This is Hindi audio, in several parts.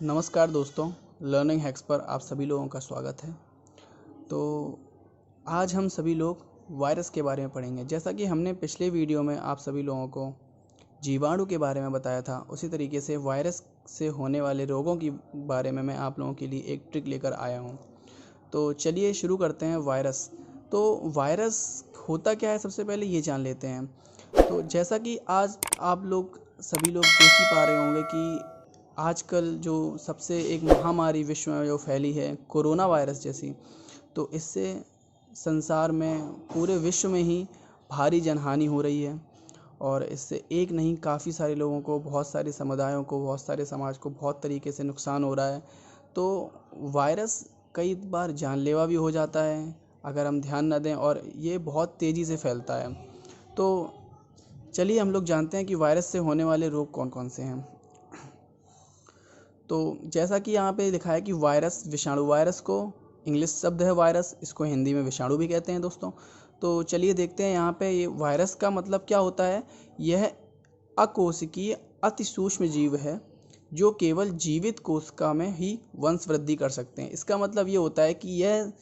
नमस्कार दोस्तों, लर्निंग हैक्स पर आप सभी लोगों का स्वागत है। तो आज हम सभी लोग वायरस के बारे में पढ़ेंगे। जैसा कि हमने पिछले वीडियो में आप सभी लोगों को जीवाणु के बारे में बताया था, उसी तरीके से वायरस से होने वाले रोगों की बारे में मैं आप लोगों के लिए एक ट्रिक लेकर आया हूँ। तो चलिए शुरू करते हैं। वायरस वायरस होता क्या है, सबसे पहले ये जान लेते हैं। तो जैसा कि आज आप लोग सभी लोग देख ही पा रहे होंगे कि आजकल जो सबसे एक महामारी विश्व में जो फैली है, कोरोना वायरस जैसी, तो इससे संसार में पूरे विश्व में ही भारी जनहानि हो रही है। और इससे एक नहीं, काफ़ी सारे लोगों को, बहुत सारे समुदायों को, बहुत सारे समाज को बहुत तरीके से नुकसान हो रहा है। तो वायरस कई बार जानलेवा भी हो जाता है अगर हम ध्यान न दें, और ये बहुत तेज़ी से फैलता है। तो चलिए हम लोग जानते हैं कि वायरस से होने वाले रोग कौन कौन से हैं। तो जैसा कि यहाँ पे लिखा है कि वायरस, विषाणु, वायरस को इंग्लिश शब्द है वायरस, इसको हिंदी में विषाणु भी कहते हैं दोस्तों। तो चलिए देखते हैं यहाँ पे ये वायरस का मतलब क्या होता है। यह अकोशिकीय अति सूक्ष्म जीव है जो केवल जीवित कोशिका में ही वंश वृद्धि कर सकते हैं। इसका मतलब ये होता है कि यह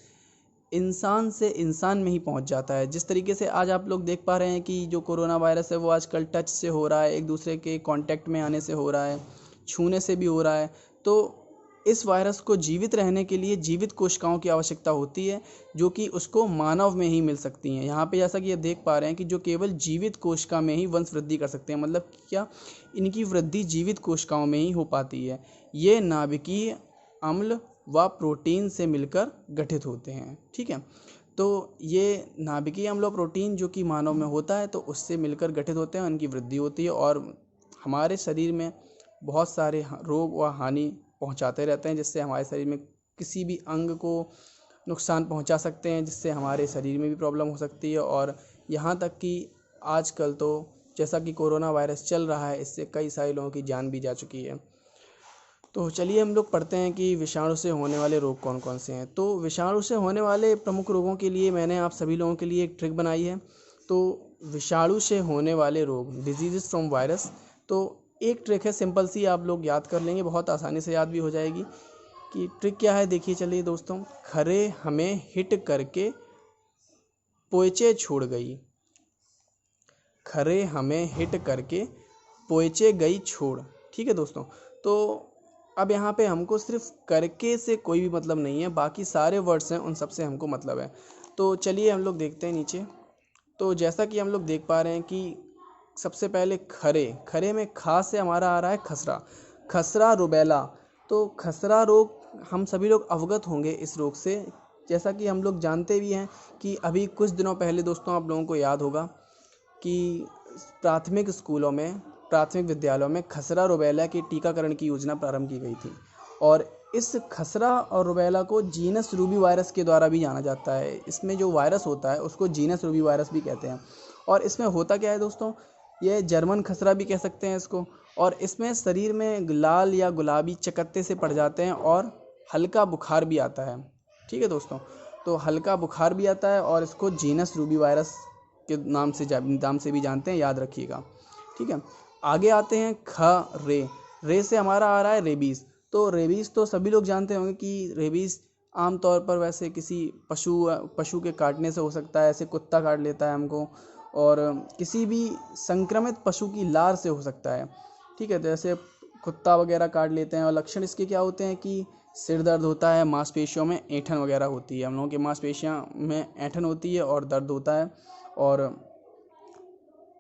इंसान से इंसान में ही पहुंच जाता है। जिस तरीके से आज आप लोग देख पा रहे हैं कि जो कोरोना वायरस है वो आजकल टच से हो रहा है, एक दूसरे के कांटेक्ट में आने से हो रहा है, छूने से भी हो रहा है। तो इस वायरस को जीवित रहने के लिए जीवित कोशिकाओं की आवश्यकता होती है, जो कि उसको मानव में ही मिल सकती हैं। यहाँ पे जैसा कि ये देख पा रहे हैं कि जो केवल जीवित कोशिका में ही वंश वृद्धि कर सकते हैं, मतलब क्या, इनकी वृद्धि जीवित कोशिकाओं में ही हो पाती है। ये नाभिकीय अम्ल व प्रोटीन से मिलकर गठित होते हैं। ठीक है, तो ये नाभिकीय अम्ल और प्रोटीन जो कि मानव में होता है, तो उससे मिलकर गठित होते हैं, उनकी वृद्धि होती है और हमारे शरीर में बहुत सारे रोग व हानि पहुंचाते रहते हैं, जिससे हमारे शरीर में किसी भी अंग को नुकसान पहुंचा सकते हैं, जिससे हमारे शरीर में भी प्रॉब्लम हो सकती है। और यहाँ तक कि आजकल तो जैसा कि कोरोना वायरस चल रहा है, इससे कई सारे लोगों की जान भी जा चुकी है। तो चलिए हम लोग पढ़ते हैं कि विषाणु से होने वाले रोग कौन कौन से हैं। तो विषाणु से होने वाले प्रमुख रोगों के लिए मैंने आप सभी लोगों के लिए एक ट्रिक बनाई है। तो विषाणु से होने वाले रोग, डिजीज़ फ्रॉम वायरस, तो एक ट्रिक है, सिंपल सी, आप लोग याद कर लेंगे, बहुत आसानी से याद भी हो जाएगी। कि ट्रिक क्या है, देखिए चलिए दोस्तों। खरे हमें हिट करके पोयचे छोड़ गई, खरे हमें हिट करके पोयचे गई छोड़। ठीक है दोस्तों। तो अब यहाँ पे हमको सिर्फ करके से कोई भी मतलब नहीं है, बाकी सारे वर्ड्स हैं उन सब से हमको मतलब है। तो चलिए हम लोग देखते हैं नीचे। तो जैसा कि हम लोग देख पा रहे हैं कि सबसे पहले खरे, खरे में खा से हमारा आ रहा है खसरा, खसरा रुबेला। तो खसरा रोग, हम सभी लोग अवगत होंगे इस रोग से। जैसा कि हम लोग जानते भी हैं कि अभी कुछ दिनों पहले दोस्तों, आप लोगों को याद होगा कि प्राथमिक स्कूलों में, प्राथमिक विद्यालयों में खसरा रुबेला के टीकाकरण की योजना प्रारंभ की गई थी। और इस खसरा और रुबेला को जीनस रूबी वायरस के द्वारा भी जाना जाता है। इसमें जो वायरस होता है उसको जीनस रूबी वायरस भी कहते हैं। और इसमें होता क्या है दोस्तों, ये जर्मन खसरा भी कह सकते हैं इसको। और इसमें शरीर में लाल या गुलाबी चकत्ते से पड़ जाते हैं और हल्का बुखार भी आता है। ठीक है दोस्तों, तो हल्का बुखार भी आता है और इसको जीनस रूबी वायरस के नाम से भी जानते हैं, याद रखिएगा। ठीक है, आगे आते हैं ख रे। रे से हमारा आ रहा है रेबीज़। तो रेबीज़ तो सभी लोग जानते होंगे कि रेबीज़ आमतौर पर वैसे किसी पशु के काटने से हो सकता है, ऐसे कुत्ता काट लेता है हमको, और किसी भी संक्रमित पशु की लार से हो सकता है। ठीक है, जैसे कुत्ता वगैरह काट लेते हैं। और लक्षण इसके क्या होते हैं कि सिर दर्द होता है, मांसपेशियों में ऐंठन वगैरह होती है, हम लोगों के मांसपेशियों में ऐंठन होती है और दर्द होता है, और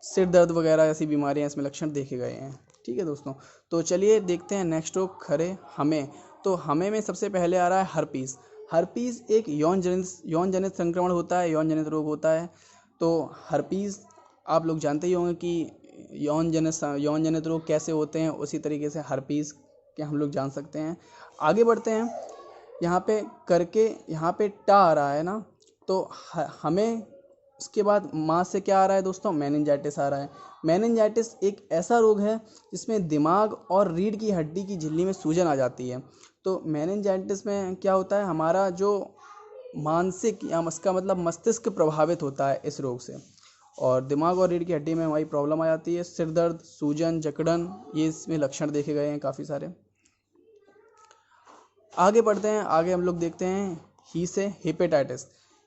सिर दर्द वगैरह ऐसी बीमारियां इसमें लक्षण देखे गए हैं। ठीक है दोस्तों, तो चलिए देखते हैं नेक्स्ट रोग, खरे हमें। तो हमें में सबसे पहले आ रहा है हर्पीस। हर्पीस एक यौन जनित संक्रमण होता है, यौन जनित रोग होता है। तो हर्पीस आप लोग जानते ही होंगे कि यौन जनित रोग कैसे होते हैं, उसी तरीके से हर्पीस के हम लोग जान सकते हैं। आगे बढ़ते हैं। यहाँ पे करके, यहाँ पे टा आ रहा है ना, तो हमें, उसके बाद माँ से क्या आ रहा है दोस्तों, मेनिंजाइटिस आ रहा है। मेनिंजाइटिस एक ऐसा रोग है जिसमें दिमाग और रीढ़ की हड्डी की झिल्ली में सूजन आ जाती है। तो मेनिंजाइटिस में क्या होता है, हमारा जो मानसिक, या इसका मतलब मस्तिष्क प्रभावित होता है इस रोग से, और दिमाग और रीढ़ की हड्डी में हमारी प्रॉब्लम आ जाती है। सिर दर्द, सूजन, जकड़न, ये इसमें लक्षण देखे गए हैं काफ़ी सारे। आगे बढ़ते हैं, आगे हम लोग देखते हैं ही से हेपेटाइटिस।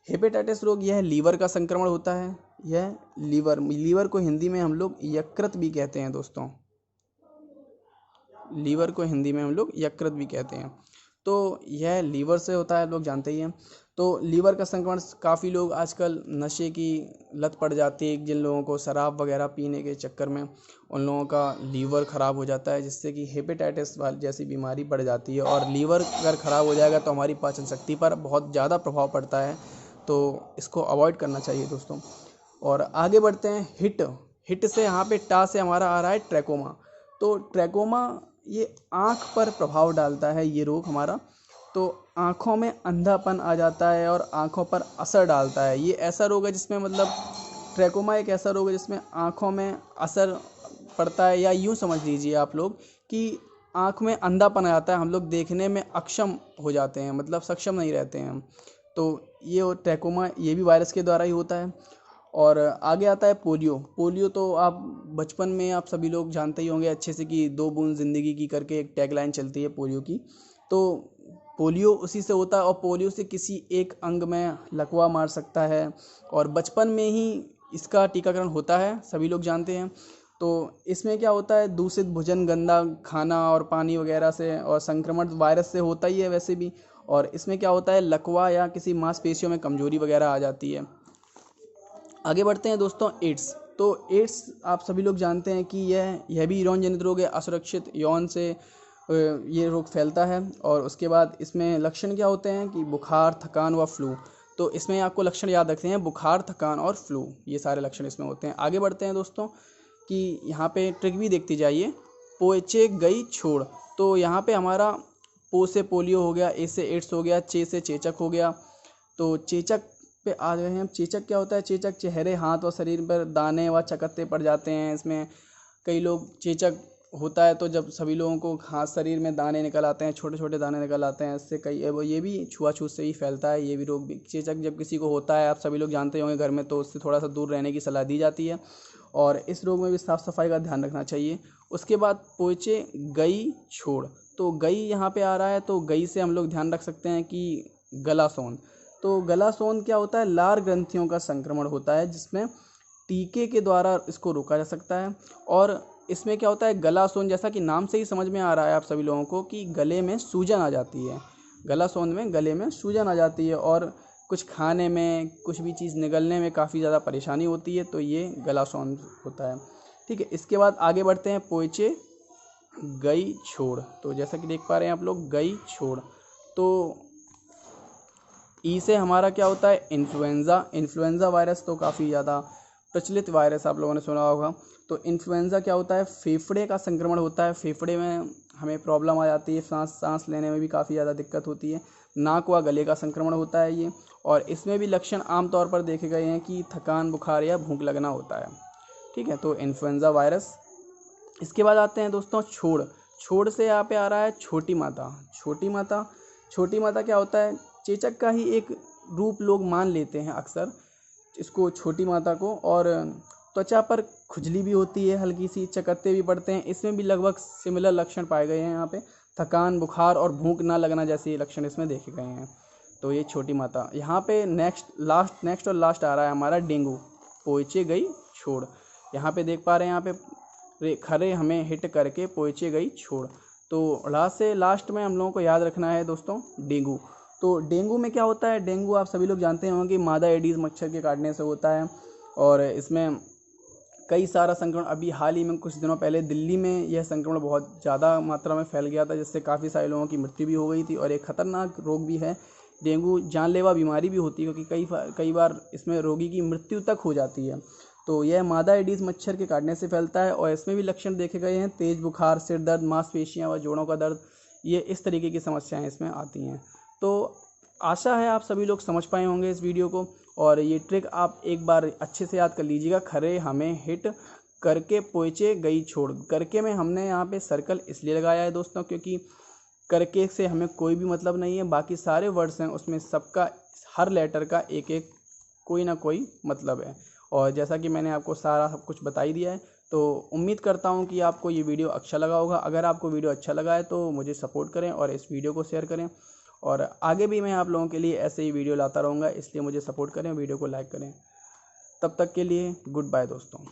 हेपेटाइटिस रोग यह लीवर का संक्रमण होता है। यह लीवर को हिंदी में हम लोग यकृत भी कहते हैं दोस्तों। लीवर को हिंदी में हम लोग यकृत भी कहते हैं। तो यह लीवर से होता है, लोग जानते ही हैं। तो लीवर का संक्रमण काफ़ी लोग आजकल नशे की लत पड़ जाती है, जिन लोगों को शराब वगैरह पीने के चक्कर में उन लोगों का लीवर ख़राब हो जाता है, जिससे कि हेपेटाइटिस वाली जैसी बीमारी बढ़ जाती है। और लीवर अगर ख़राब हो जाएगा तो हमारी पाचन शक्ति पर बहुत ज़्यादा प्रभाव पड़ता है, तो इसको अवॉइड करना चाहिए दोस्तों। और आगे बढ़ते हैं हिट से, यहाँ पे टा से हमारा आ रहा है ट्रैकोमा। तो ट्रैकोमा ये आँख पर प्रभाव डालता है ये रोग हमारा। तो आँखों में अंधापन आ जाता है और आँखों पर असर डालता है। ये ऐसा रोग है जिसमें मतलब ट्रैकोमा एक ऐसा रोग है जिसमें आँखों में असर पड़ता है, या यूँ समझ लीजिए आप लोग कि आँख में अंधापन आ जाता है, हम लोग देखने में अक्षम हो जाते हैं, मतलब सक्षम नहीं रहते हैं हम। तो ये ट्रैकोमा ये भी वायरस के द्वारा ही होता है। और आगे आता है पोलियो तो आप बचपन में आप सभी लोग जानते ही होंगे अच्छे से कि 2 बूंद ज़िंदगी की करके एक टैगलाइन चलती है पोलियो की। तो पोलियो उसी से होता है, और पोलियो से किसी एक अंग में लकवा मार सकता है, और बचपन में ही इसका टीकाकरण होता है, सभी लोग जानते हैं। तो इसमें क्या होता है, दूषित भोजन, गंदा खाना और पानी वगैरह से, और संक्रमण वायरस से होता ही है वैसे भी। और इसमें क्या होता है, लकवा या किसी मांसपेशियों में कमजोरी वगैरह आ जाती है। आगे बढ़ते हैं दोस्तों, एड्स। तो एड्स आप सभी लोग जानते हैं कि यह भी यौन जनित रोग है। असुरक्षित यौन से ये रोग फैलता है। और उसके बाद इसमें लक्षण क्या होते हैं कि बुखार, थकान व फ्लू। तो इसमें आपको लक्षण याद रखते हैं, बुखार, थकान और फ्लू, ये सारे लक्षण इसमें होते हैं। आगे बढ़ते हैं दोस्तों कि यहाँ पे ट्रिक भी देखती जाइए। पोचे गई छोड़। तो यहाँ पे हमारा पो से पोलियो हो गया, ए से एड्स हो गया, चे से चेचक हो गया। तो चेचक पे आ गए हैं। चेचक क्या होता है, चेचक चेहरे, हाथ और शरीर पर दाने व चकत्ते पड़ जाते हैं। इसमें कई लोग चेचक होता है तो जब सभी लोगों को हाथ शरीर में दाने निकल आते हैं, छोटे छोटे दाने निकल आते हैं, इससे कई ये भी छुआछूत से ही फैलता है। ये भी रोग भी, चेचक जब किसी को होता है, आप सभी लोग जानते होंगे घर में, तो उससे थोड़ा सा दूर रहने की सलाह दी जाती है। और इस रोग में भी साफ़ सफाई का ध्यान रखना चाहिए। उसके बाद पोचे गई छोड़। तो गई यहाँ पे आ रहा है, तो गई से हम लोग ध्यान रख सकते हैं कि गलासोन। तो गलासोन क्या होता है, लार ग्रंथियों का संक्रमण होता है, जिसमें टीके के द्वारा इसको रोका जा सकता है। और इसमें क्या होता है, गलासोन जैसा कि नाम से ही समझ में आ रहा है आप सभी लोगों को कि गले में सूजन आ जाती है। गलासोन में गले में सूजन आ जाती है, और कुछ खाने में, कुछ भी चीज़ निगलने में काफ़ी ज़्यादा परेशानी होती है, तो ये गलासोन होता है। ठीक है, इसके बाद आगे बढ़ते हैं, पोचे गई छोड़। तो जैसा कि देख पा रहे हैं आप लोग, गई छोड़। तो ई से हमारा क्या होता है, इन्फ्लुएंज़ा वायरस तो काफ़ी ज़्यादा प्रचलित वायरस आप लोगों ने सुना होगा। तो इन्फ्लुएंज़ा क्या होता है, फेफड़े का संक्रमण होता है। फेफड़े में हमें प्रॉब्लम आ जाती है, सांस लेने में भी काफ़ी ज़्यादा दिक्कत होती है। नाक व गले का संक्रमण होता है ये। और इसमें भी लक्षण आमतौर पर देखे गए हैं कि थकान, बुखार या भूख लगना होता है। ठीक है, तो इन्फ्लुएंज़ा वायरस। इसके बाद आते हैं दोस्तों छोड़ से यहाँ पे आ रहा है छोटी माता क्या होता है, चेचक का ही एक रूप लोग मान लेते हैं अक्सर इसको, छोटी माता को। और त्वचा पर खुजली भी होती है, हल्की सी चकत्ते भी पड़ते हैं। इसमें भी लगभग सिमिलर लक्षण पाए गए हैं यहाँ पे, थकान, बुखार और भूख ना लगना जैसे लक्षण इसमें देखे गए हैं। तो ये छोटी माता। यहाँ पे नेक्स्ट और लास्ट आ रहा है हमारा डेंगू। पोचे गई छोड़। यहाँ पे देख पा रहे हैं, यहाँ पे खरे हमें हिट करके पोचे गई छोड़। तो लास्ट में हम लोगों को याद रखना है दोस्तों, डेंगू। तो डेंगू में क्या होता है, डेंगू आप सभी लोग जानते होंगे कि मादा एडीज मच्छर के काटने से होता है। और इसमें कई सारा संक्रमण, अभी हाल ही में कुछ दिनों पहले दिल्ली में यह संक्रमण बहुत ज़्यादा मात्रा में फैल गया था, जिससे काफ़ी सारे लोगों की मृत्यु भी हो गई थी। और एक ख़तरनाक रोग भी है डेंगू, जानलेवा बीमारी भी होती है, क्योंकि कई बार इसमें रोगी की मृत्यु तक हो जाती है। तो यह मादा एडीज मच्छर के काटने से फैलता है। और इसमें भी लक्षण देखे गए हैं, तेज़ बुखार, सिर दर्द, मांसपेशियाँ व जोड़ों का दर्द, ये इस तरीके की समस्याएं इसमें आती हैं। तो आशा है आप सभी लोग समझ पाए होंगे इस वीडियो को। और ये ट्रिक आप एक बार अच्छे से याद कर लीजिएगा, खरे हमें हिट करके पोचे गई छोड़। करके में हमने यहाँ पे सर्कल इसलिए लगाया है दोस्तों, क्योंकि करके से हमें कोई भी मतलब नहीं है, बाकी सारे वर्ड्स हैं उसमें सबका, हर लेटर का एक एक कोई ना कोई मतलब है। और जैसा कि मैंने आपको सारा सब कुछ बता ही दिया है, तो उम्मीद करता हूँ कि आपको ये वीडियो अच्छा लगा होगा। अगर आपको वीडियो अच्छा लगा है तो मुझे सपोर्ट करें और इस वीडियो को शेयर करें, और आगे भी मैं आप लोगों के लिए ऐसे ही वीडियो लाता रहूँगा, इसलिए मुझे सपोर्ट करें, वीडियो को लाइक करें। तब तक के लिए गुड बाय दोस्तों।